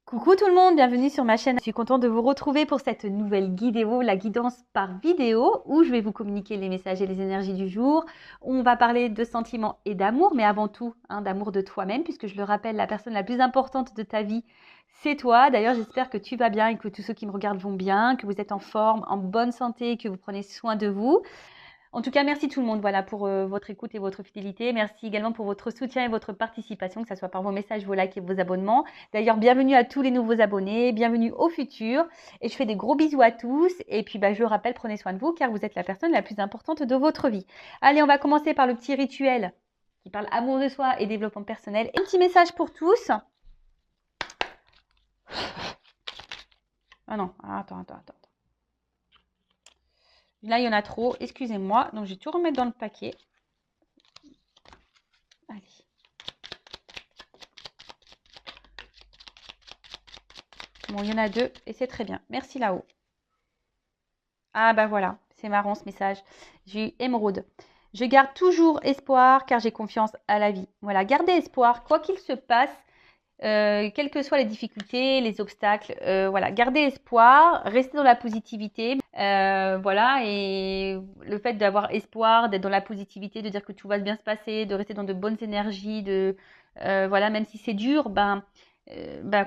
Coucou tout le monde, bienvenue sur ma chaîne. Je suis contente de vous retrouver pour cette nouvelle vidéo, la guidance par vidéo, où je vais vous communiquer les messages et les énergies du jour. On va parler de sentiments et d'amour, mais avant tout, d'amour de toi-même, puisque je le rappelle, la personne la plus importante de ta vie, c'est toi. D'ailleurs, j'espère que tu vas bien et que tous ceux qui me regardent vont bien, que vous êtes en forme, en bonne santé, que vous prenez soin de vous. En tout cas, merci tout le monde pour votre écoute et votre fidélité. Merci également pour votre soutien et votre participation, que ce soit par vos messages, vos likes et vos abonnements. D'ailleurs, bienvenue à tous les nouveaux abonnés, bienvenue au futur. Et je fais des gros bisous à tous. Et puis, je le rappelle, prenez soin de vous car vous êtes la personne la plus importante de votre vie. Allez, on va commencer par le petit rituel qui parle amour de soi et développement personnel. Un petit message pour tous. Ah non, attends. Là, il y en a trop, excusez-moi. Donc, je vais tout remettre dans le paquet. Allez. Bon, il y en a deux et c'est très bien. Merci là-haut. Ah bah voilà, c'est marrant ce message. J'ai eu émeraude. Je garde toujours espoir car j'ai confiance à la vie. Voilà, gardez espoir, quoi qu'il se passe, quelles que soient les difficultés, les obstacles. Voilà, gardez espoir, restez dans la positivité. Voilà, et le fait d'avoir espoir, d'être dans la positivité, de dire que tout va bien se passer, de rester dans de bonnes énergies, voilà, même si c'est dur,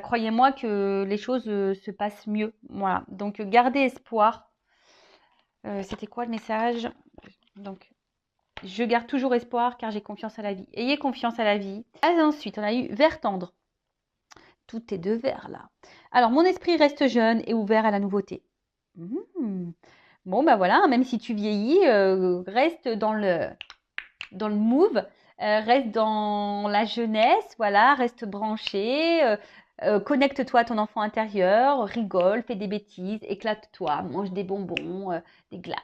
croyez-moi que les choses se passent mieux. Voilà, donc gardez espoir. C'était quoi le message? Donc, je garde toujours espoir car j'ai confiance à la vie. Ayez confiance à la vie. Ensuite, on a eu vert tendre. Tout est de vert là. Alors, mon esprit reste jeune et ouvert à la nouveauté. Bon, voilà, même si tu vieillis, reste dans le move, reste dans la jeunesse, voilà, reste branché, connecte-toi à ton enfant intérieur, rigole, fais des bêtises, éclate-toi, mange des bonbons, des glaces.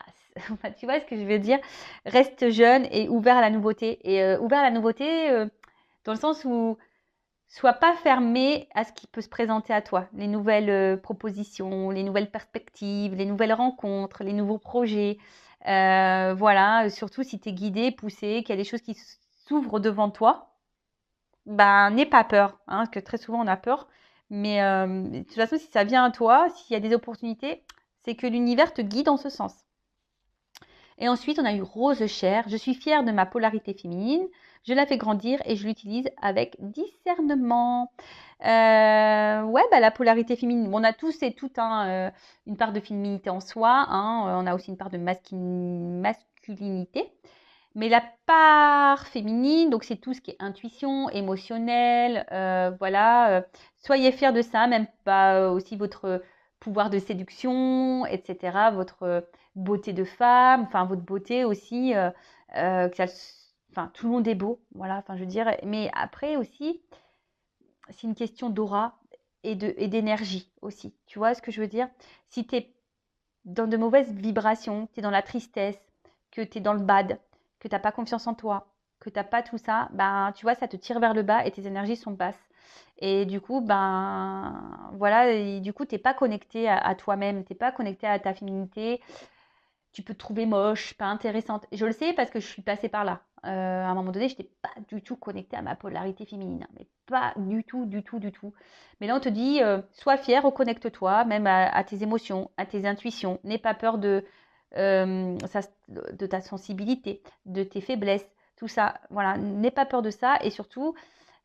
Enfin, tu vois ce que je veux dire? Reste jeune et ouvert à la nouveauté. Et ouvert à la nouveauté dans le sens où sois pas fermé à ce qui peut se présenter à toi. Les nouvelles propositions, les nouvelles perspectives, les nouvelles rencontres, les nouveaux projets. Voilà, surtout si tu es guidé, poussé, qu'il y a des choses qui s'ouvrent devant toi, n'aie pas peur, parce que très souvent on a peur. Mais de toute façon, si ça vient à toi, s'il y a des opportunités, c'est que l'univers te guide en ce sens. Et ensuite, on a eu rose chair. Je suis fière de ma polarité féminine. Je la fais grandir et je l'utilise avec discernement. La polarité féminine. Bon, on a tous et toutes une part de féminité en soi. On a aussi une part de masculinité. Mais la part féminine, donc c'est tout ce qui est intuition, émotionnel, voilà. Soyez fiers de ça, même pas aussi votre pouvoir de séduction, etc. Votre beauté de femme, enfin votre beauté aussi. Tout le monde est beau, voilà. Enfin, je veux dire. Mais après aussi, c'est une question d'aura et d'énergie aussi. Tu vois ce que je veux dire? Si tu es dans de mauvaises vibrations, tu es dans la tristesse, que tu es dans le bad, que tu n'as pas confiance en toi, que tu n'as pas tout ça, tu vois, ça te tire vers le bas et tes énergies sont basses. Et du coup, voilà, et du coup, tu n'es pas connecté à toi-même, tu n'es pas connecté à ta féminité. Tu peux te trouver moche, pas intéressante. Je le sais parce que je suis passée par là. À un moment donné, je n'étais pas du tout connectée à ma polarité féminine. Mais pas du tout. Mais là, on te dit, sois fière, reconnecte-toi, même à tes émotions, à tes intuitions. N'aie pas peur de ta sensibilité, de tes faiblesses, tout ça. Voilà, n'aie pas peur de ça. Et surtout,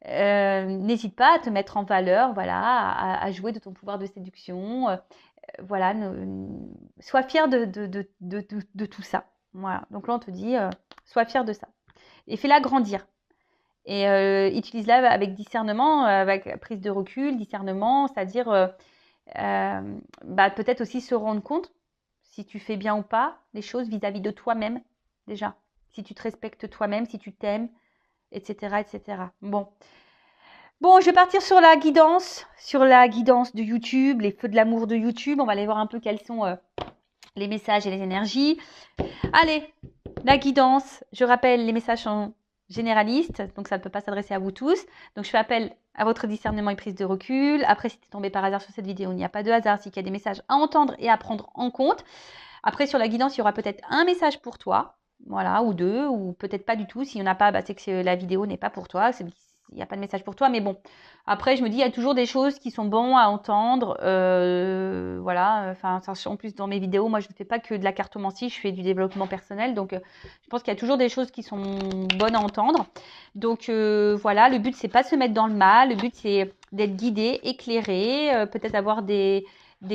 n'hésite pas à te mettre en valeur, voilà, à jouer de ton pouvoir de séduction. Voilà, sois fier de tout ça. Voilà, donc là on te dit, sois fier de ça. Et fais-la grandir. Et utilise-la avec discernement, avec prise de recul, discernement, c'est-à-dire peut-être aussi se rendre compte si tu fais bien ou pas les choses vis-à-vis de toi-même déjà. Si tu te respectes toi-même, si tu t'aimes, etc., etc. Bon, je vais partir sur la guidance de YouTube, les feux de l'amour de YouTube. On va aller voir un peu quels sont les messages et les énergies. Allez, la guidance. Je rappelle, les messages sont généralistes, donc ça ne peut pas s'adresser à vous tous. Donc, je fais appel à votre discernement et prise de recul. Après, si tu es tombé par hasard sur cette vidéo, il n'y a pas de hasard. C'est qu'il y a des messages à entendre et à prendre en compte. Après, sur la guidance, il y aura peut-être un message pour toi, voilà, ou deux, ou peut-être pas du tout. S'il n'y en a pas, c'est que la vidéo n'est pas pour toi. il n'y a pas de message pour toi. Mais bon, après, je me dis, il y a toujours des choses qui sont bonnes à entendre. Voilà, enfin, en plus, dans mes vidéos, moi, je ne fais pas que de la cartomancie, je fais du développement personnel. Donc, je pense qu'il y a toujours des choses qui sont bonnes à entendre. Donc, voilà, le but, c'est pas de se mettre dans le mal. Le but, c'est d'être guidé, éclairé, peut-être avoir des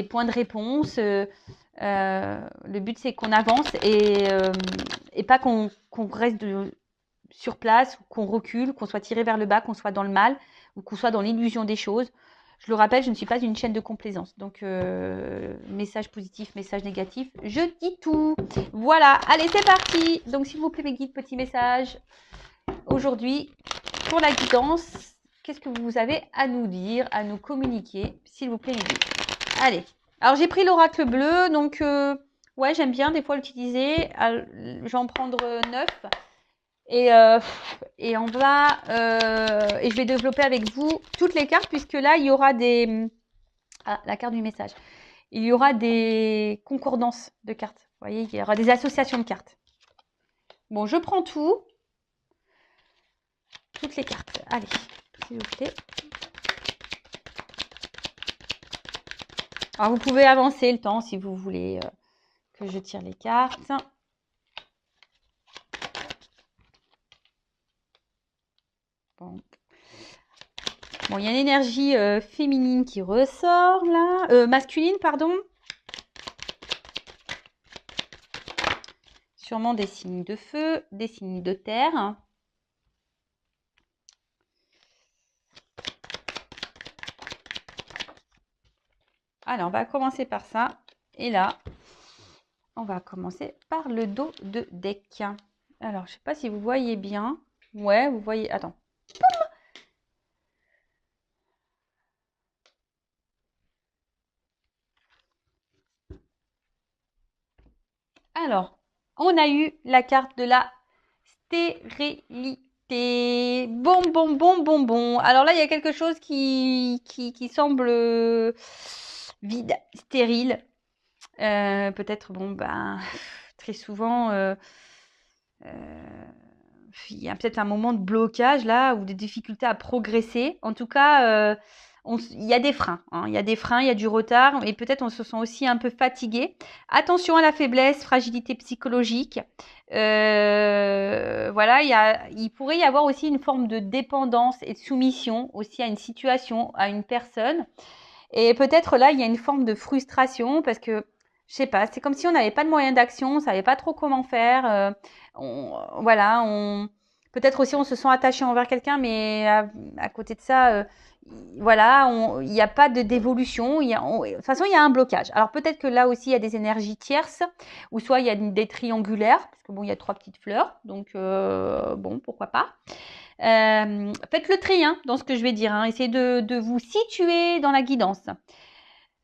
points de réponse. Le but, c'est qu'on avance et pas qu'on reste sur place, qu'on recule, qu'on soit tiré vers le bas, qu'on soit dans le mal ou qu'on soit dans l'illusion des choses. Je le rappelle, je ne suis pas une chaîne de complaisance. Donc, message positif, message négatif, je dis tout. Voilà, allez, c'est parti. Donc, s'il vous plaît, mes guides, petit message. Aujourd'hui, pour la guidance, qu'est-ce que vous avez à nous dire, à nous communiquer, s'il vous plaît, les guides. Allez. Alors, j'ai pris l'oracle bleu. Donc, ouais, j'aime bien des fois l'utiliser. Je vais en prendre 9. Et on va et je vais développer avec vous toutes les cartes, puisque là il y aura des la carte du message, il y aura des concordances de cartes, vous voyez, il y aura des associations de cartes. Bon, je prends toutes les cartes. Allez, s'il vous plaît. Alors vous pouvez avancer le temps si vous voulez que je tire les cartes. Bon, il y a une énergie féminine qui ressort là, masculine, pardon. Sûrement des signes de feu, des signes de terre. Alors, on va commencer par ça. Et là, on va commencer par le dos de deck. Alors, je ne sais pas si vous voyez bien. Ouais, vous voyez. Attends. Alors, on a eu la carte de la stérilité. Bon, bon, bon, bon, bon. Alors là, il y a quelque chose qui semble vide, stérile. Peut-être, bon, ben, très souvent, il y a peut-être un moment de blocage là, ou des difficultés à progresser. En tout cas, il y a des freins, hein. Il y a des freins, il y a du retard, et peut-être on se sent aussi un peu fatigué. Attention à la faiblesse, fragilité psychologique. Voilà, il pourrait y avoir aussi une forme de dépendance et de soumission aussi à une situation, à une personne. Et peut-être là, il y a une forme de frustration parce que, je sais pas, c'est comme si on n'avait pas de moyen d'action, on ne savait pas trop comment faire. Voilà, peut-être aussi on se sent attaché envers quelqu'un, mais à côté de ça, voilà, il n'y a pas d'évolution. De toute façon, il y a un blocage. Alors peut-être que là aussi, il y a des énergies tierces, ou soit il y a des triangulaires, parce que bon, il y a 3 petites fleurs, donc bon, pourquoi pas. Faites le tri dans ce que je vais dire. Essayez de vous situer dans la guidance.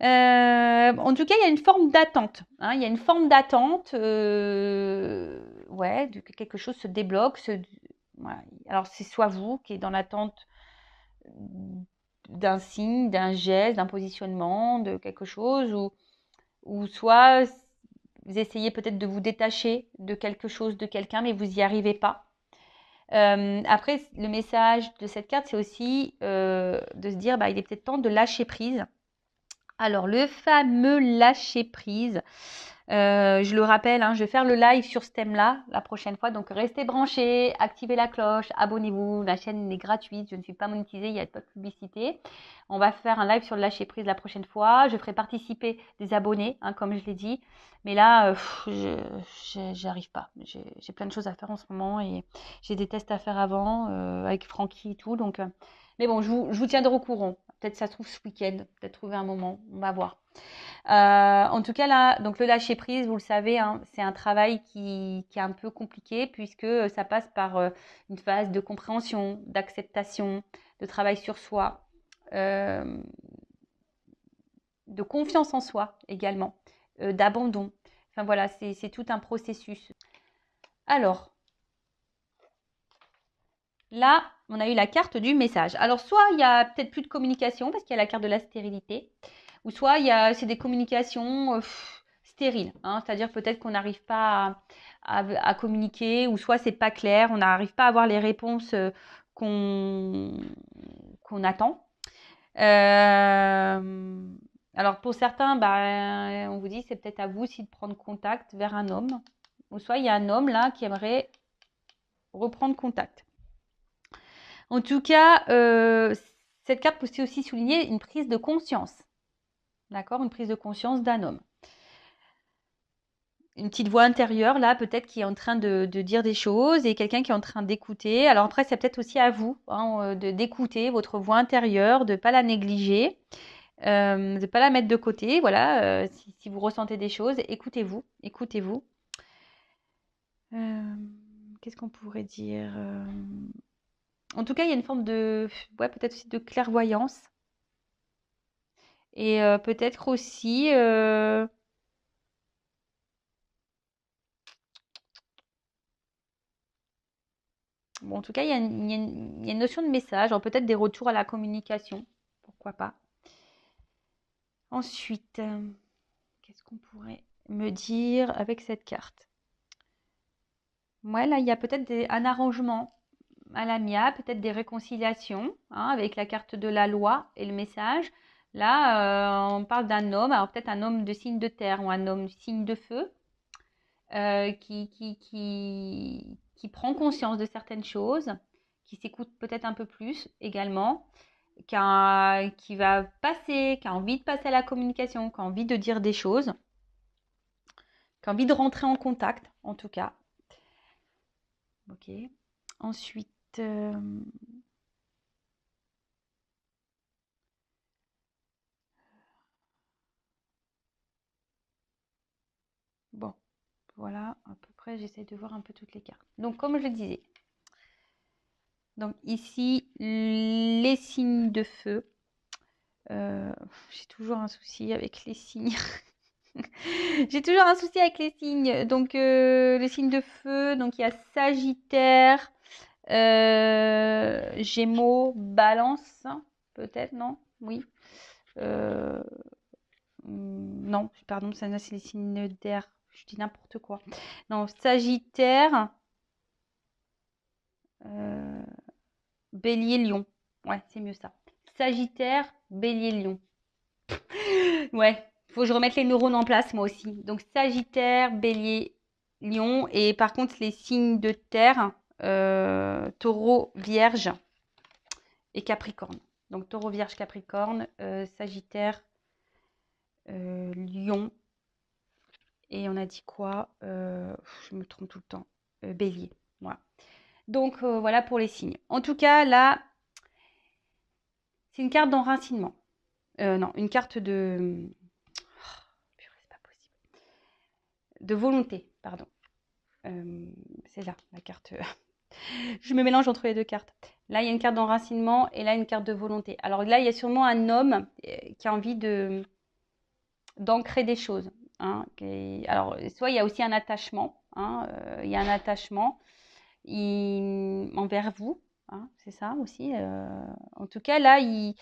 En tout cas, il y a une forme d'attente. Il y a une forme d'attente, ouais, que quelque chose se débloque. Voilà. Alors, c'est soit vous qui êtes dans l'attente d'un signe, d'un geste, d'un positionnement, de quelque chose, ou soit vous essayez peut-être de vous détacher de quelque chose, de quelqu'un, mais vous n'y arrivez pas. Après, le message de cette carte, c'est aussi de se dire, il est peut-être temps de lâcher prise. Alors, le fameux lâcher prise, je le rappelle, je vais faire le live sur ce thème-là la prochaine fois. Donc, restez branchés, activez la cloche, abonnez-vous. La chaîne est gratuite, je ne suis pas monétisée, il n'y a pas de publicité. On va faire un live sur le lâcher prise la prochaine fois. Je ferai participer des abonnés, comme je l'ai dit. Mais là, j'y arrive pas. J'ai plein de choses à faire en ce moment et j'ai des tests à faire avant avec Francky et tout. Donc, mais bon, je vous tiendrai au courant. Peut-être ça se trouve ce week-end, peut-être trouver un moment, on va voir. En tout cas, là, donc le lâcher prise, vous le savez, c'est un travail qui est un peu compliqué puisque ça passe par une phase de compréhension, d'acceptation, de travail sur soi, de confiance en soi également, d'abandon. Enfin voilà, c'est tout un processus. Alors, là, on a eu la carte du message. Alors, soit il y a peut-être plus de communication parce qu'il y a la carte de la stérilité, ou soit c'est des communications stériles. C'est-à-dire peut-être qu'on n'arrive pas à communiquer, ou soit c'est pas clair, on n'arrive pas à avoir les réponses qu'on attend. Alors pour certains, bah, on vous dit c'est peut-être à vous aussi de prendre contact vers un homme. Ou soit il y a un homme là qui aimerait reprendre contact. En tout cas, cette carte peut aussi souligner une prise de conscience. D'accord? Une prise de conscience d'un homme. Une petite voix intérieure, là, peut-être, qui est en train de dire des choses et quelqu'un qui est en train d'écouter. Alors après, c'est peut-être aussi à vous d'écouter votre voix intérieure, de ne pas la négliger, de ne pas la mettre de côté. Voilà, si vous ressentez des choses, écoutez-vous, écoutez-vous. Qu'est-ce qu'on pourrait dire En tout cas, il y a une forme de, ouais, peut-être aussi de clairvoyance. Et peut-être aussi... Bon, en tout cas, il y a une notion de message, peut-être des retours à la communication, pourquoi pas. Ensuite, qu'est-ce qu'on pourrait me dire avec cette carte? Ouais, là, il y a peut-être un arrangement à l'amiable, peut-être des réconciliations, avec la carte de la loi et le message. Là, on parle d'un homme, alors peut-être un homme de signe de terre ou un homme signe de feu, qui prend conscience de certaines choses, qui s'écoute peut-être un peu plus également, qui va passer, qui a envie de passer à la communication, qui a envie de dire des choses, qui a envie de rentrer en contact, en tout cas. Ok. Ensuite, bon, voilà, à peu près, j'essaie de voir un peu toutes les cartes. Donc, comme je le disais, donc ici, les signes de feu. J'ai toujours un souci avec les signes. J'ai toujours un souci avec les signes. Donc, les signes de feu, donc il y a Sagittaire, Gémeaux, Balance, peut-être, non? Oui. Non, pardon, ça c'est les signes d'air. Je dis n'importe quoi. Non, Sagittaire, Bélier, Lion. Ouais, c'est mieux ça. Sagittaire, Bélier, Lion. Ouais, faut que je remette les neurones en place moi aussi. Donc Sagittaire, Bélier, Lion. Et par contre, les signes de terre, Taureau, Vierge et Capricorne. Donc Taureau, Vierge, Capricorne, Sagittaire, Lion. Et on a dit quoi Je me trompe tout le temps. Bélier. Voilà. Donc voilà pour les signes. En tout cas, là, c'est une carte d'enracinement. Non, une carte de... Purée, c'est pas possible. De volonté, pardon. C'est là, la carte. Je me mélange entre les deux cartes. Là, il y a une carte d'enracinement et là, une carte de volonté. Alors là, il y a sûrement un homme qui a envie d'ancrer des choses. Alors, soit il y a aussi un attachement. Il y a un attachement envers vous. C'est ça aussi. En tout cas, là, il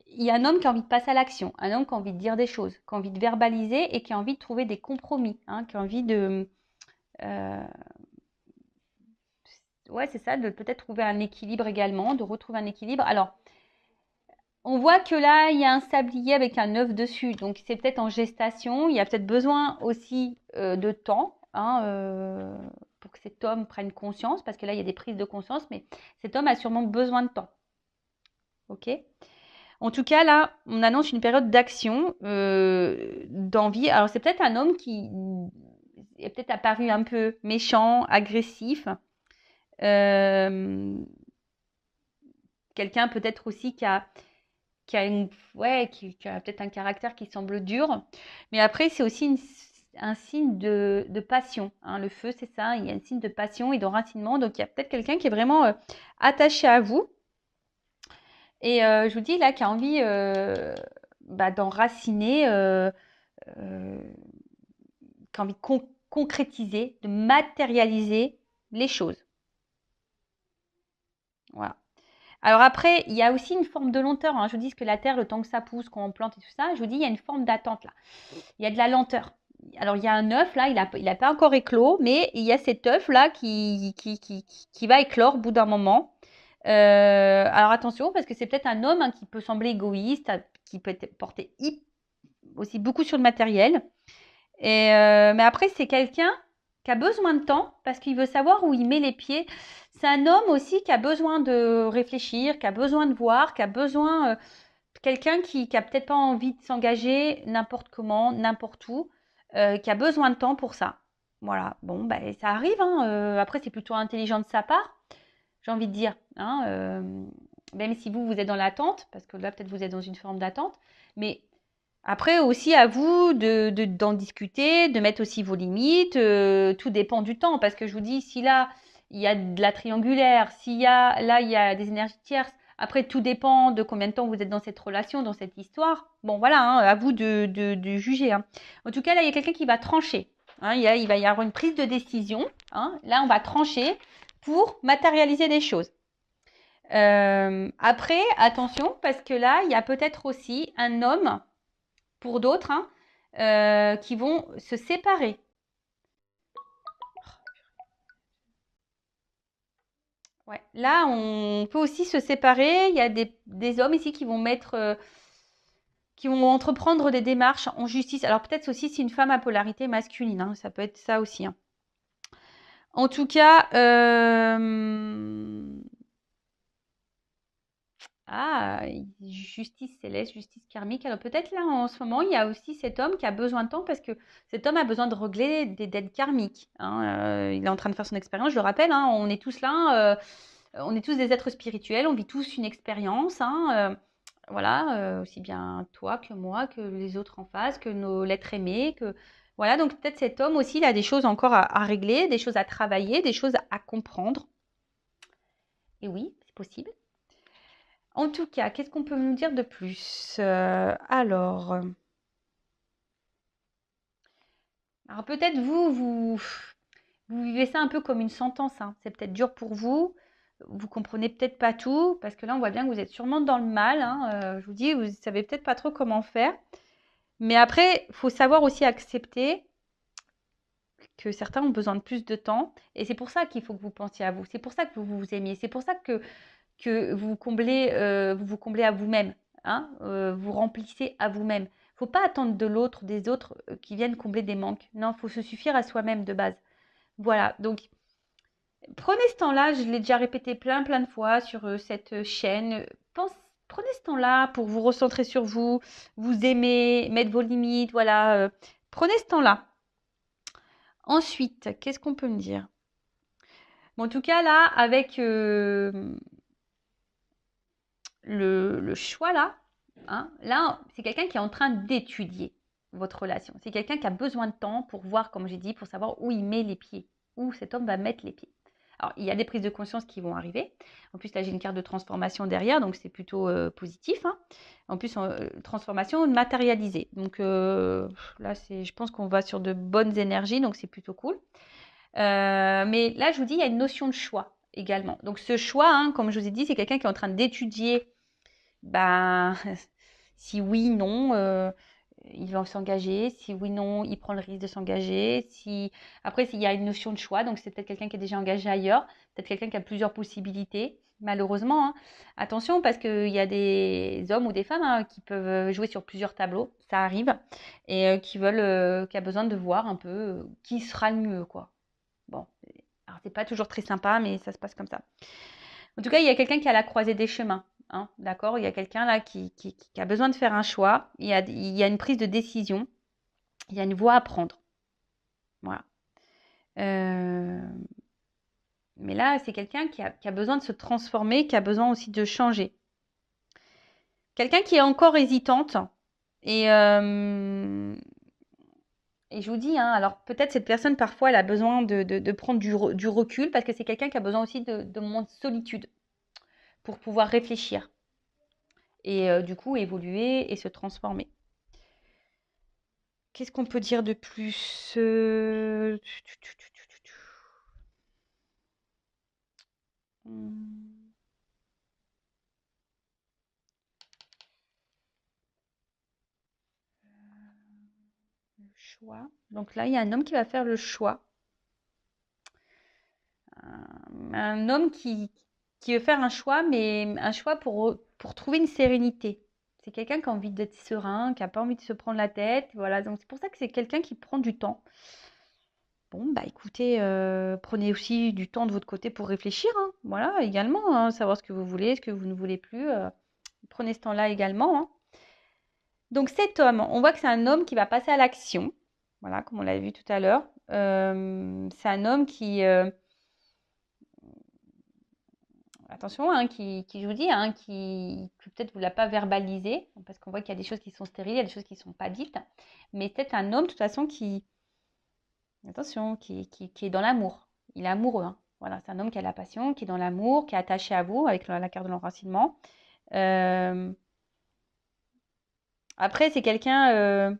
y a un homme qui a envie de passer à l'action. Un homme qui a envie de dire des choses, qui a envie de verbaliser et qui a envie de trouver des compromis. Qui a envie de... ouais, c'est ça, de peut-être trouver un équilibre également, de retrouver un équilibre. Alors, on voit que là, il y a un sablier avec un œuf dessus. Donc, c'est peut-être en gestation. Il y a peut-être besoin aussi de temps pour que cet homme prenne conscience. Parce que là, il y a des prises de conscience. Mais cet homme a sûrement besoin de temps. OK? En tout cas, là, on annonce une période d'action, d'envie. Alors, c'est peut-être un homme qui est peut-être apparu un peu méchant, agressif. Quelqu'un peut-être aussi qui a peut-être un caractère qui semble dur. Mais après, c'est aussi un signe de passion. Le feu, c'est ça. Il y a un signe de passion et d'enracinement. Donc, il y a peut-être quelqu'un qui est vraiment attaché à vous. Et je vous dis là, qui a envie d'enraciner, qui a envie de concrétiser, de matérialiser les choses. Voilà. Alors après, il y a aussi une forme de lenteur. Je vous dis que la terre, le temps que ça pousse, qu'on plante et tout ça, je vous dis, il y a une forme d'attente là. Il y a de la lenteur. Alors, il y a un œuf là, il a pas encore éclos, mais il y a cet œuf là qui va éclore au bout d'un moment. Alors attention, parce que c'est peut-être un homme qui peut sembler égoïste, qui peut être porté aussi beaucoup sur le matériel. Mais après, c'est quelqu'un qui a besoin de temps parce qu'il veut savoir où il met les pieds. C'est un homme aussi qui a besoin de réfléchir, qui a besoin de voir, qui a besoin quelqu'un qui a peut-être pas envie de s'engager n'importe comment, n'importe où, qui a besoin de temps pour ça. Voilà, bon, ben, ça arrive. Hein. Après, c'est plutôt intelligent de sa part, j'ai envie de dire. Hein, même si vous êtes dans l'attente, parce que là, peut-être vous êtes dans une forme d'attente. Mais après, aussi à vous d'en discuter, de mettre aussi vos limites. Tout dépend du temps, parce que je vous dis, si là, il y a de la triangulaire, là, il y a des énergies tierces. Après, tout dépend de combien de temps vous êtes dans cette relation, dans cette histoire. Bon, voilà, hein, à vous de juger. Hein. En tout cas, là, il y a quelqu'un qui va trancher. Hein, il va y avoir une prise de décision. Hein. Là, on va trancher pour matérialiser les choses. Après, attention, parce que là, il y a peut-être aussi un homme pour d'autres, hein, qui vont se séparer. Ouais. Là, on peut aussi se séparer. Il y a des hommes ici qui vont qui vont entreprendre des démarches en justice. Alors peut-être aussi c'est une femme à polarité masculine, hein, ça peut être ça aussi. Hein. En tout cas, justice céleste, justice karmique. Alors peut-être là, en ce moment, il y a aussi cet homme qui a besoin de temps parce que cet homme a besoin de régler des dettes karmiques. Hein. Il est en train de faire son expérience, je le rappelle, hein, on est tous là, on est tous des êtres spirituels, on vit tous une expérience. Hein, voilà, aussi bien toi que moi, que les autres en face, que l'être aimé, que... Voilà, donc peut-être cet homme aussi, il a des choses encore à régler, des choses à travailler, des choses à comprendre. Et oui, c'est possible. En tout cas, qu'est-ce qu'on peut nous dire de plus alors peut-être vous vivez ça un peu comme une sentence. Hein. C'est peut-être dur pour vous. Vous comprenez peut-être pas tout, parce que là, on voit bien que vous êtes sûrement dans le mal. Hein. Je vous dis, vous savez peut-être pas trop comment faire. Mais après, il faut savoir aussi accepter que certains ont besoin de plus de temps. Et c'est pour ça qu'il faut que vous pensiez à vous. C'est pour ça que vous vous aimiez. C'est pour ça que vous vous comblez à vous-même, hein, vous remplissez à vous-même. Il ne faut pas attendre de l'autre, des autres qui viennent combler des manques. Non, il faut se suffire à soi-même de base. Voilà, donc prenez ce temps-là, je l'ai déjà répété plein de fois sur cette chaîne. Prenez ce temps-là pour vous recentrer sur vous, vous aimer, mettre vos limites, voilà. Prenez ce temps-là. Ensuite, qu'est-ce qu'on peut me dire? Bon, en tout cas, là, avec le choix là, hein, là, c'est quelqu'un qui est en train d'étudier votre relation. C'est quelqu'un qui a besoin de temps pour voir, comme j'ai dit, pour savoir où il met les pieds, où cet homme va mettre les pieds. Alors, il y a des prises de conscience qui vont arriver. En plus, là, j'ai une carte de transformation derrière, donc c'est plutôt positif. Hein. En plus, transformation matérialisée. Donc là, je pense qu'on va sur de bonnes énergies, donc c'est plutôt cool. Mais là, je vous dis, il y a une notion de choix également. Donc ce choix, hein, comme je vous ai dit, c'est quelqu'un qui est en train d'étudier ben, si oui, non, il va s'engager. Si oui, non, il prend le risque de s'engager. Après, s'il y a une notion de choix, donc c'est peut-être quelqu'un qui est déjà engagé ailleurs, peut-être quelqu'un qui a plusieurs possibilités, malheureusement. Hein. Attention, parce qu'il y a des hommes ou des femmes hein, qui peuvent jouer sur plusieurs tableaux, ça arrive, et qui a besoin de voir un peu qui sera le mieux, quoi. Bon, alors c'est pas toujours très sympa, mais ça se passe comme ça. En tout cas, il y a quelqu'un qui est à la croisée des chemins. Hein, d'accord. Il y a quelqu'un là qui a besoin de faire un choix. Il y a une prise de décision. Il y a une voie à prendre. Voilà. Euh, mais là, c'est quelqu'un qui a besoin de se transformer, qui a besoin aussi de changer. Quelqu'un qui est encore hésitante. Et, euh, et je vous dis, hein, alors peut-être cette personne, parfois, elle a besoin de prendre du recul parce que c'est quelqu'un qui a besoin aussi de moments de solitude pour pouvoir réfléchir et du coup évoluer et se transformer. Qu'est-ce qu'on peut dire de plus Hmm, le choix. Donc là, il y a un homme qui va faire le choix. Un homme qui veut faire un choix, mais un choix pour trouver une sérénité. C'est quelqu'un qui a envie d'être serein, qui n'a pas envie de se prendre la tête. Voilà, donc c'est pour ça que c'est quelqu'un qui prend du temps. Bon, bah écoutez, prenez aussi du temps de votre côté pour réfléchir, hein. Voilà, également, hein, savoir ce que vous voulez, ce que vous ne voulez plus. Prenez ce temps-là également, hein. Donc cet homme, on voit que c'est un homme qui va passer à l'action. Voilà, comme on l'avait vu tout à l'heure. C'est un homme qui, attention, hein, qui je vous dis, hein, que peut-être vous ne l'a pas verbalisé, parce qu'on voit qu'il y a des choses qui sont stériles, il y a des choses qui ne sont pas dites. Mais peut-être un homme, de toute façon, attention, qui est dans l'amour. Il est amoureux, hein. Voilà, c'est un homme qui a la passion, qui est dans l'amour, qui est attaché à vous avec la carte de l'enracinement. Après, c'est quelqu'un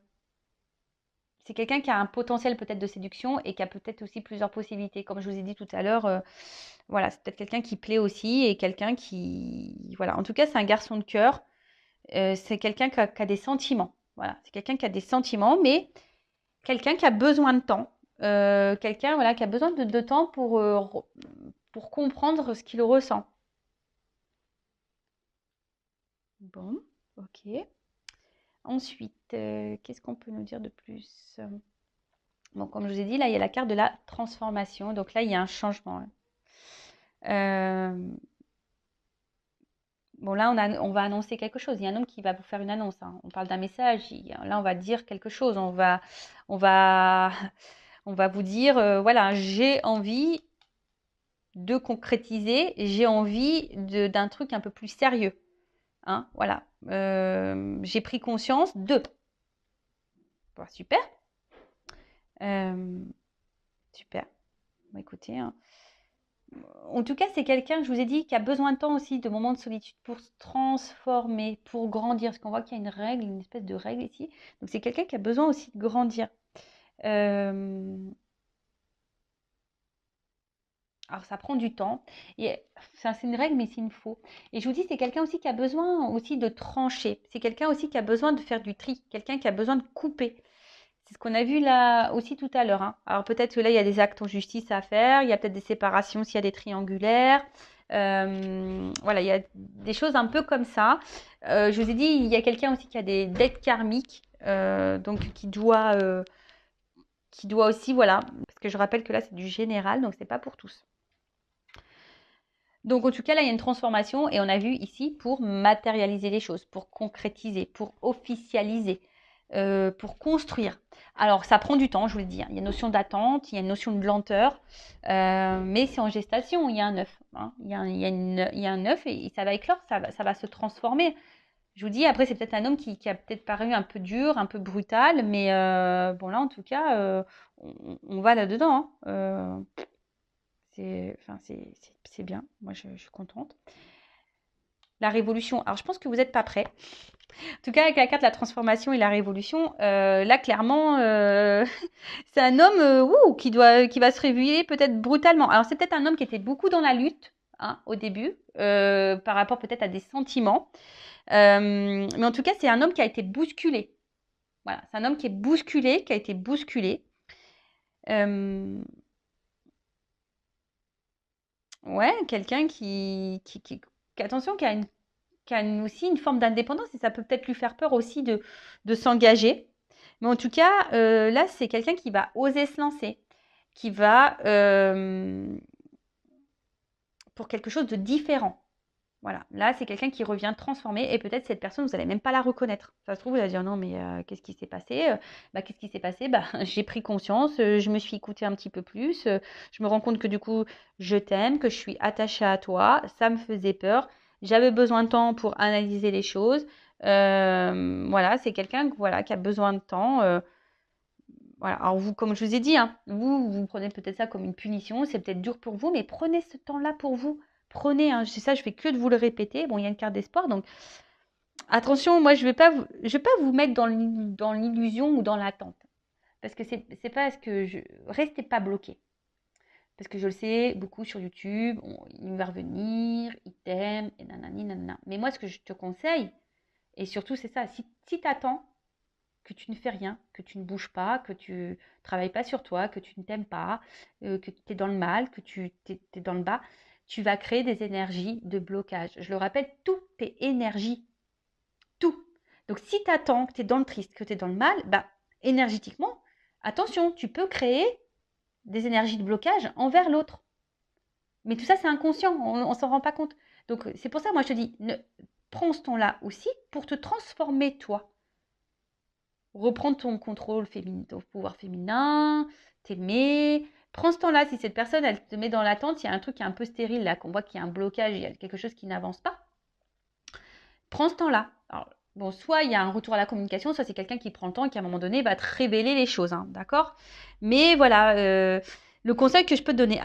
qui a un potentiel peut-être de séduction et qui a peut-être aussi plusieurs possibilités. Comme je vous ai dit tout à l'heure, voilà, c'est peut-être quelqu'un qui plaît aussi et quelqu'un qui... Voilà, en tout cas, c'est un garçon de cœur. C'est quelqu'un qui a des sentiments. Voilà, c'est quelqu'un qui a des sentiments, mais quelqu'un qui a besoin de temps. Quelqu'un voilà, qui a besoin de temps pour comprendre ce qu'il ressent. Bon, ok. Ensuite, qu'est-ce qu'on peut nous dire de plus? Bon, comme je vous ai dit, là, il y a la carte de la transformation. Donc là, il y a un changement. Bon, là, on va annoncer quelque chose. Il y a un homme qui va vous faire une annonce, hein. On parle d'un message. Là, on va dire quelque chose. On va, on va vous dire, voilà, j'ai envie de concrétiser. J'ai envie d'un truc un peu plus sérieux, hein, voilà. J'ai pris conscience de. Bon, super. Super. Bon, écoutez, hein. En tout cas, c'est quelqu'un, je vous ai dit, qui a besoin de temps aussi, de moments de solitude pour se transformer, pour grandir. Parce qu'on voit qu'il y a une règle, une espèce de règle ici. Donc, c'est quelqu'un qui a besoin aussi de grandir. Alors, ça prend du temps. Et c'est une règle, mais c'est une faux. Et je vous dis, c'est quelqu'un aussi qui a besoin aussi de trancher. C'est quelqu'un aussi qui a besoin de faire du tri. Quelqu'un qui a besoin de couper. C'est ce qu'on a vu là aussi tout à l'heure, hein. Alors peut-être que là, il y a des actes en justice à faire, il y a peut-être des séparations s'il y a des triangulaires. Voilà, il y a des choses un peu comme ça. Je vous ai dit, il y a quelqu'un aussi qui a des dettes karmiques, donc qui doit aussi, voilà, parce que je rappelle que là, c'est du général, donc c'est pas pour tous. Donc en tout cas, là, il y a une transformation et on a vu ici pour matérialiser les choses, pour concrétiser, pour officialiser, pour construire. Alors ça prend du temps, je vous le dis, hein. Il y a une notion d'attente, il y a une notion de lenteur, mais c'est en gestation, il y a un œuf, hein. Il y a un œuf et ça va éclore, ça va se transformer. Je vous dis, après, c'est peut-être un homme qui a peut-être paru un peu dur, un peu brutal, mais bon, là, en tout cas, on va là-dedans, hein. C'est bien. Moi, je suis contente. La révolution. Alors, je pense que vous n'êtes pas prêts. En tout cas, avec la carte de la transformation et la révolution, là, clairement, c'est un homme qui va se réveiller peut-être brutalement. Alors, c'est peut-être un homme qui était beaucoup dans la lutte, hein, au début, par rapport peut-être à des sentiments. Mais en tout cas, c'est un homme qui a été bousculé. Voilà, c'est un homme qui est bousculé, qui a été bousculé. Ouais, quelqu'un attention, qui a aussi une forme d'indépendance et ça peut peut-être lui faire peur aussi de s'engager. Mais en tout cas, là, c'est quelqu'un qui va oser se lancer, qui va pour quelque chose de différent. Voilà, là, c'est quelqu'un qui revient transformé et peut-être cette personne, vous n'allez même pas la reconnaître. Ça se trouve, vous allez dire non, mais qu'est-ce qui s'est passé? Qu'est-ce qui s'est passé? J'ai pris conscience, je me suis écoutée un petit peu plus, je me rends compte que du coup, je t'aime, que je suis attachée à toi, ça me faisait peur, j'avais besoin de temps pour analyser les choses. Voilà, c'est quelqu'un voilà, qui a besoin de temps. Voilà. Alors vous, comme je vous ai dit, hein, vous prenez peut-être ça comme une punition, c'est peut-être dur pour vous, mais prenez ce temps-là pour vous. Prenez, hein, c'est ça, je fais que de vous le répéter. Bon, il y a une carte d'espoir, donc attention, moi je vais pas vous mettre dans l'illusion ou dans l'attente, parce que c'est pas ce que restez pas bloqué, parce que je le sais, beaucoup sur YouTube, il va revenir, il t'aime, et nanani nanana. Mais moi, ce que je te conseille, et surtout c'est ça, si t'attends que tu ne fais rien, que tu ne bouges pas, que tu ne travailles pas sur toi, que tu ne t'aimes pas, que tu es dans le mal, que tu es dans le bas, tu vas créer des énergies de blocage. Je le rappelle, tout est énergie. Tout. Donc, si tu attends que tu es dans le triste, que tu es dans le mal, bah, énergétiquement, attention, tu peux créer des énergies de blocage envers l'autre. Mais tout ça, c'est inconscient, on ne s'en rend pas compte. Donc, c'est pour ça, moi, je te dis, prends ce temps-là aussi pour te transformer, toi. Reprendre ton contrôle féminin, ton pouvoir féminin, t'aimer. Prends ce temps-là. Si cette personne, elle te met dans l'attente, il y a un truc qui est un peu stérile, là, qu'on voit qu'il y a un blocage, il y a quelque chose qui n'avance pas. Prends ce temps-là. Alors, bon, soit il y a un retour à la communication, soit c'est quelqu'un qui prend le temps et qui, à un moment donné, va te révéler les choses, hein, d'accord? Mais voilà, le conseil que je peux te donner.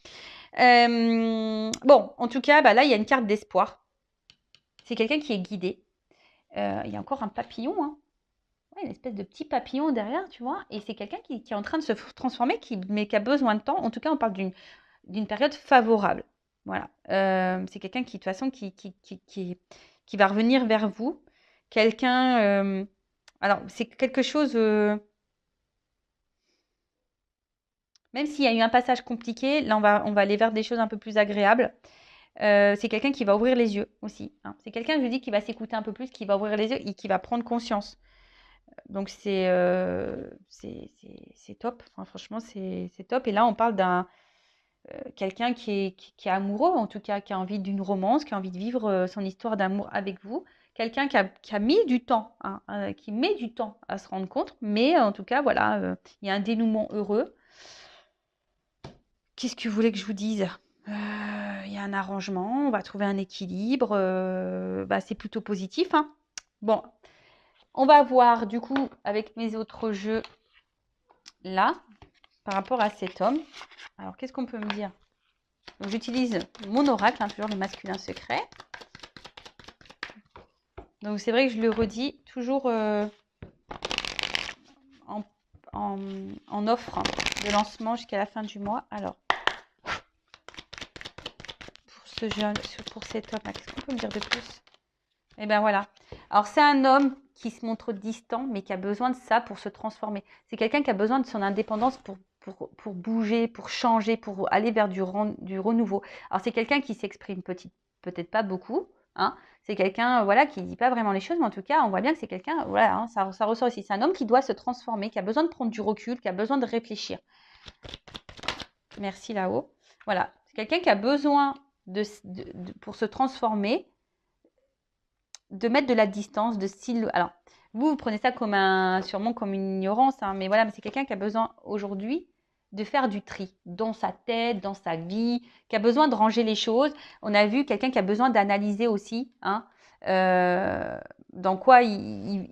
Bon, en tout cas, bah, là, il y a une carte d'espoir. C'est quelqu'un qui est guidé. Il y a encore un papillon, hein. Ouais, une espèce de petit papillon derrière, tu vois. Et c'est quelqu'un qui est en train de se transformer, mais qui a besoin de temps. En tout cas, on parle d'une période favorable. Voilà. C'est quelqu'un qui, de toute façon, qui va revenir vers vous. Quelqu'un... alors, c'est quelque chose... même s'il y a eu un passage compliqué, là, on va aller vers des choses un peu plus agréables. C'est quelqu'un qui va ouvrir les yeux aussi, hein. C'est quelqu'un, je vous dis, qui va s'écouter un peu plus, qui va ouvrir les yeux et qui va prendre conscience. Donc, c'est top. Enfin, franchement, c'est top. Et là, on parle d'un quelqu'un qui est amoureux, en tout cas, qui a envie d'une romance, qui a envie de vivre son histoire d'amour avec vous. Quelqu'un qui a mis du temps, hein, qui met du temps à se rendre compte. Mais en tout cas, voilà, il y a un dénouement heureux. Qu'est-ce que vous voulez que je vous dise? Il y a un arrangement, on va trouver un équilibre. Bah, c'est plutôt positif, hein. Bon, on va voir du coup avec mes autres jeux là, par rapport à cet homme. Alors, qu'est-ce qu'on peut me dire? Donc, j'utilise mon oracle, hein, toujours le masculin secret. Donc, c'est vrai que je le redis, toujours en offre de lancement jusqu'à la fin du mois. Alors, pour cet homme, qu'est-ce qu'on peut me dire de plus? Et bien voilà. Alors, c'est un homme qui se montre distant, mais qui a besoin de ça pour se transformer. C'est quelqu'un qui a besoin de son indépendance pour bouger, pour changer, pour aller vers du renouveau. Alors, c'est quelqu'un qui s'exprime peut-être pas beaucoup, hein. C'est quelqu'un voilà, qui ne dit pas vraiment les choses, mais en tout cas, on voit bien que c'est quelqu'un, voilà, hein, ça ressort ici. C'est un homme qui doit se transformer, qui a besoin de prendre du recul, qui a besoin de réfléchir. Merci là-haut. Voilà, c'est quelqu'un qui a besoin, pour se transformer, de mettre de la distance, de style. Alors, vous prenez ça sûrement comme une ignorance, hein, mais voilà, mais c'est quelqu'un qui a besoin aujourd'hui de faire du tri dans sa tête, dans sa vie, qui a besoin de ranger les choses. On a vu quelqu'un qui a besoin d'analyser aussi, hein, dans quoi il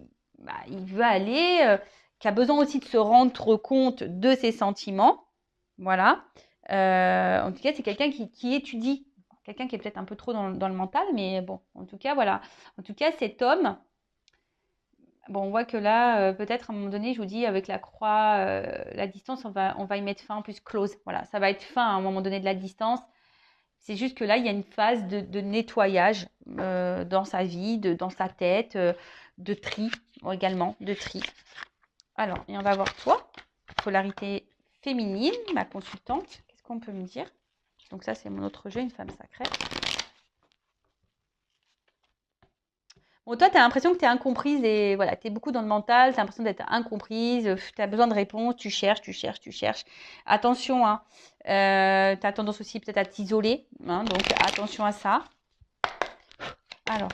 veut aller, qui a besoin aussi de se rendre compte de ses sentiments. Voilà. En tout cas, c'est quelqu'un qui étudie. Quelqu'un qui est peut-être un peu trop dans le mental, mais bon, en tout cas, voilà. En tout cas, cet homme, bon, on voit que là, peut-être à un moment donné, je vous dis, avec la croix, la distance, on va y mettre fin, en plus close. Voilà, ça va être fin à un moment donné de la distance. C'est juste que là, il y a une phase de nettoyage dans sa vie, dans sa tête, de tri également, de tri. Alors, et on va voir toi, polarité féminine, ma consultante. Qu'est-ce qu'on peut me dire? Donc ça, c'est mon autre jeu, une femme sacrée. Bon, toi, tu as l'impression que tu es incomprise et voilà, tu es beaucoup dans le mental, tu as l'impression d'être incomprise, tu as besoin de réponses, tu cherches. Attention, hein, tu as tendance aussi peut-être à t'isoler, hein, donc attention à ça. Alors.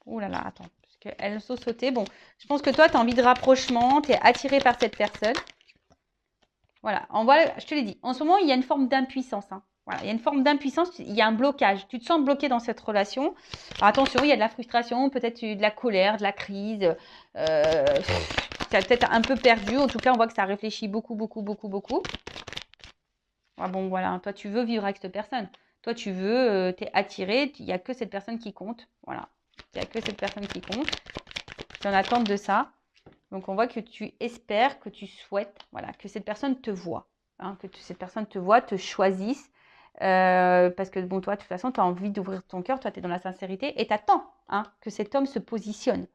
Oh là là, attends, parce qu'elles sont sautées. Bon, je pense que toi, tu as envie de rapprochement, tu es attiré par cette personne. Voilà, je te l'ai dit, en ce moment, il y a une forme d'impuissance, hein. Voilà, il y a une forme d'impuissance, il y a un blocage. Tu te sens bloqué dans cette relation. Alors, attention, il y a de la frustration, peut-être de la colère, de la crise. Tu as peut-être un peu perdu. En tout cas, on voit que ça réfléchit beaucoup. Ah bon, voilà, toi, tu veux vivre avec cette personne. Toi, tu veux, tu es attiré. Il n'y a que cette personne qui compte. Voilà, il n'y a que cette personne qui compte. Tu es en attente de ça. Donc, on voit que tu espères, que tu souhaites, voilà, que cette personne te voit, hein, que cette personne te voit, te choisisse. Parce que, bon, toi, de toute façon, tu as envie d'ouvrir ton cœur, toi, tu es dans la sincérité et tu attends, hein, que cet homme se positionne.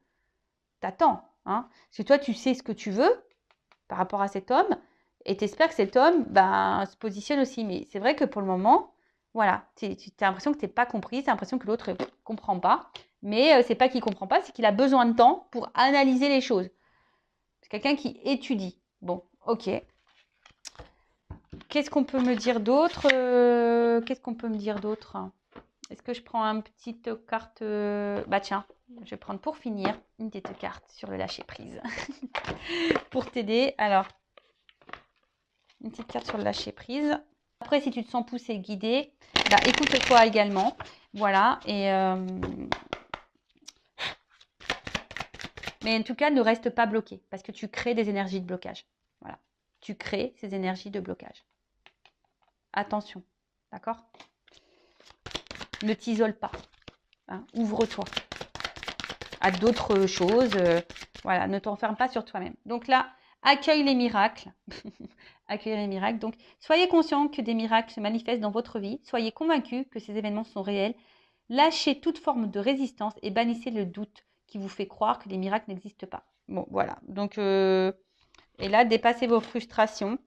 Tu attends, hein, parce que toi, tu sais ce que tu veux par rapport à cet homme Et tu espères que cet homme se positionne aussi. Mais c'est vrai que pour le moment, voilà, tu as l'impression que tu n'es pas compris, tu as l'impression que l'autre ne comprend pas. Mais c'est pas qu'il ne comprend pas, c'est qu'il a besoin de temps pour analyser les choses. C'est quelqu'un qui étudie. Bon, ok. Qu'est-ce qu'on peut me dire d'autre Qu'est-ce qu'on peut me dire d'autre? Est-ce que je prends une petite carte Bah tiens, je vais prendre pour finir une petite carte sur le lâcher-prise. Pour t'aider. Alors, une petite carte sur le lâcher-prise. Après, si tu te sens poussé, guidé, bah, écoute-toi également. Voilà. Mais en tout cas, ne reste pas bloqué parce que tu crées des énergies de blocage. Voilà. Tu crées ces énergies de blocage. Attention. D'accord? Ne t'isole pas. Hein, ouvre-toi à d'autres choses. Voilà, ne t'enferme pas sur toi-même. Donc là, accueille les miracles. Accueille les miracles. Donc, soyez conscient que des miracles se manifestent dans votre vie. Soyez convaincus que ces événements sont réels. Lâchez toute forme de résistance et bannissez le doute qui vous fait croire que les miracles n'existent pas. Bon, voilà. Donc, et là, dépassez vos frustrations.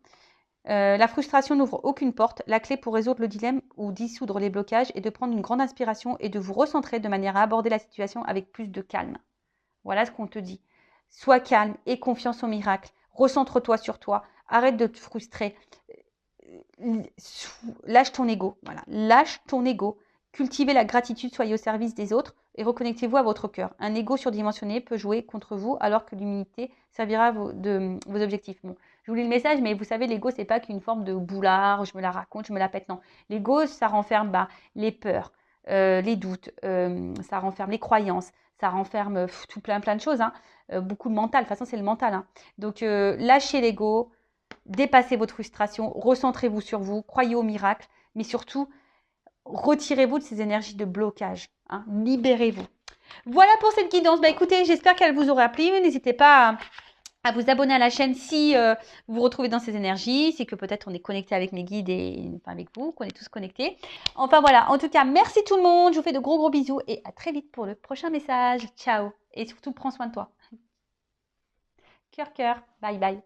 La frustration n'ouvre aucune porte. La clé pour résoudre le dilemme ou dissoudre les blocages est de prendre une grande inspiration et de vous recentrer de manière à aborder la situation avec plus de calme. Voilà ce qu'on te dit. Sois calme et confiance au miracle. Recentre-toi sur toi. Arrête de te frustrer. Lâche ton ego. Voilà. Lâche ton ego. Cultivez la gratitude, soyez au service des autres et reconnectez-vous à votre cœur. Un ego surdimensionné peut jouer contre vous alors que l'humilité servira de vos objectifs. Bon, je vous lis le message, mais vous savez, l'ego, c'est pas qu'une forme de boulard, je me la raconte, je me la pète. Non. L'ego, ça renferme les peurs, les doutes, ça renferme les croyances, ça renferme tout plein de choses. Hein. Beaucoup de mental. De toute façon, c'est le mental. Hein. Donc, lâchez l'ego, dépassez votre frustration, recentrez-vous sur vous, croyez au miracle, mais surtout, retirez-vous de ces énergies de blocage. Hein. Libérez-vous. Voilà pour cette guidance. Bah, écoutez, j'espère qu'elle vous aura plu. N'hésitez pas à vous abonner à la chaîne si vous vous retrouvez dans ces énergies, c'est que peut-être on est connecté avec mes guides et enfin avec vous, qu'on est tous connectés. Enfin voilà, en tout cas, merci tout le monde. Je vous fais de gros bisous et à très vite pour le prochain message. Ciao. Et surtout, prends soin de toi. Cœur, cœur. Bye, bye.